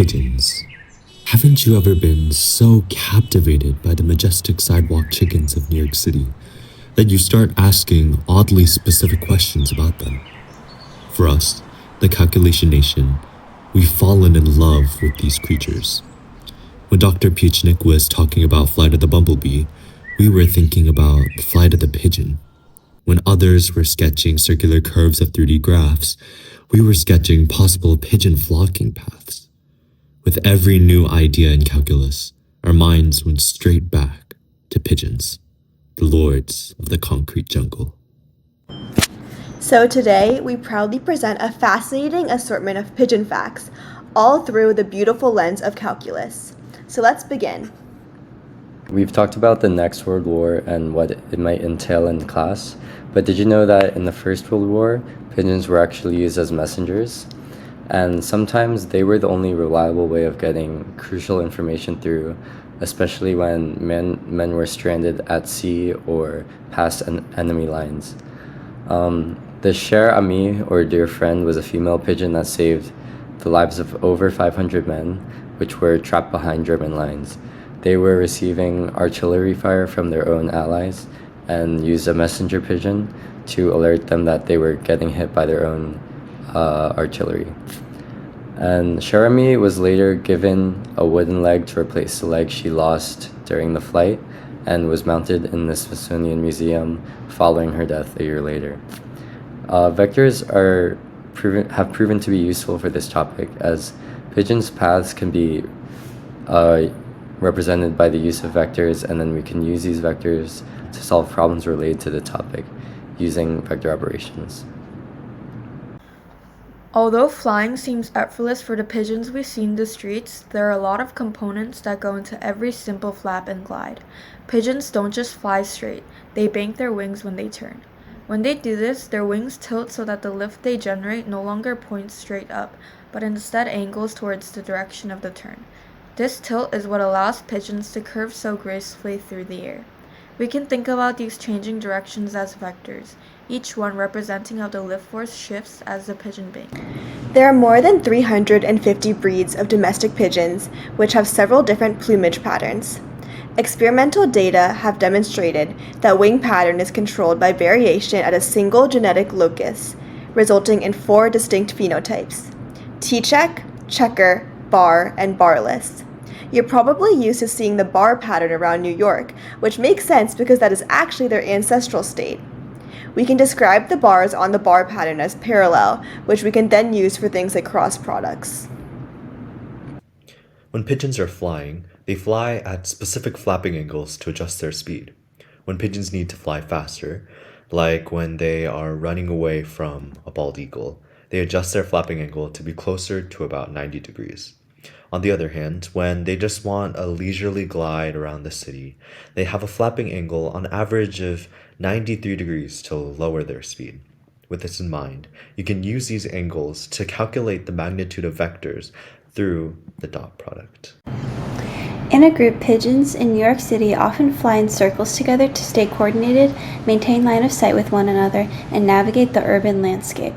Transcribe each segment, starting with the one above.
pigeons. Haven't you ever been so captivated by the majestic sidewalk chickens of New York City that you start asking oddly specific questions about them? For us, the Calculation Nation, we've fallen in love with these creatures. When Dr. Piechnik was talking about Flight of the Bumblebee, we were thinking about Flight of the Pigeon. When others were sketching circular curves of 3D graphs, we were sketching possible pigeon flocking paths. With every new idea in calculus, our minds went straight back to pigeons, the lords of the concrete jungle. So today, we proudly present a fascinating assortment of pigeon facts, all through the beautiful lens of calculus. So let's begin. We've talked about the next World War and what it might entail in class, but did you know that in the First World War, pigeons were actually used as messengers? And sometimes they were the only reliable way of getting crucial information through, especially when men were stranded at sea or past enemy lines. The cher ami, or dear friend, was a female pigeon that saved the lives of over 500 men, which were trapped behind German lines. They were receiving artillery fire from their own allies and used a messenger pigeon to alert them that they were getting hit by their own artillery. And Sharami was later given a wooden leg to replace the leg she lost during the flight and was mounted in the Smithsonian Museum following her death a year later. Vectors have proven to be useful for this topic, as pigeons' paths can be represented by the use of vectors, and then we can use these vectors to solve problems related to the topic using vector operations. Although flying seems effortless for the pigeons we see in the streets, there are a lot of components that go into every simple flap and glide. Pigeons don't just fly straight, they bank their wings when they turn. When they do this, their wings tilt so that the lift they generate no longer points straight up, but instead angles towards the direction of the turn. This tilt is what allows pigeons to curve so gracefully through the air. We can think about these changing directions as vectors, each one representing how the lift force shifts as the pigeon banks. There are more than 350 breeds of domestic pigeons, which have several different plumage patterns. Experimental data have demonstrated that wing pattern is controlled by variation at a single genetic locus, resulting in 4 distinct phenotypes: T-check, checker, bar, and barless. You're probably used to seeing the bar pattern around New York, which makes sense because that is actually their ancestral state. We can describe the bars on the bar pattern as parallel, which we can then use for things like cross products. When pigeons are flying, they fly at specific flapping angles to adjust their speed. When pigeons need to fly faster, like when they are running away from a bald eagle, they adjust their flapping angle to be closer to about 90 degrees. On the other hand, when they just want a leisurely glide around the city, they have a flapping angle on average of 93 degrees to lower their speed. With this in mind, you can use these angles to calculate the magnitude of vectors through the dot product. In a group, pigeons in New York City often fly in circles together to stay coordinated, maintain line of sight with one another, and navigate the urban landscape.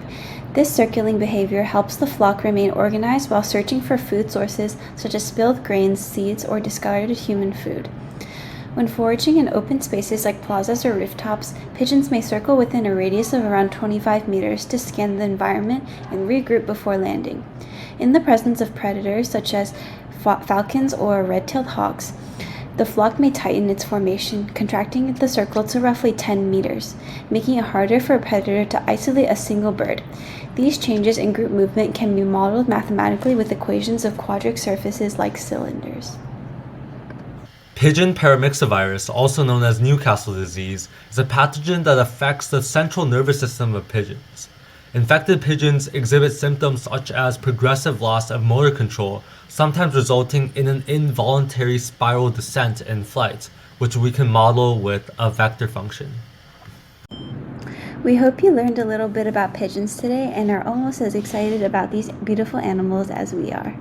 This circulating behavior helps the flock remain organized while searching for food sources such as spilled grains, seeds, or discarded human food. When foraging in open spaces like plazas or rooftops, pigeons may circle within a radius of around 25 meters to scan the environment and regroup before landing. In the presence of predators such as falcons or red-tailed hawks, the flock may tighten its formation, contracting the circle to roughly 10 meters, making it harder for a predator to isolate a single bird. These changes in group movement can be modeled mathematically with equations of quadratic surfaces like cylinders. Pigeon paramyxovirus, also known as Newcastle disease, is a pathogen that affects the central nervous system of pigeons. Infected pigeons exhibit symptoms such as progressive loss of motor control, sometimes resulting in an involuntary spiral descent in flight, which we can model with a vector function. We hope you learned a little bit about pigeons today and are almost as excited about these beautiful animals as we are.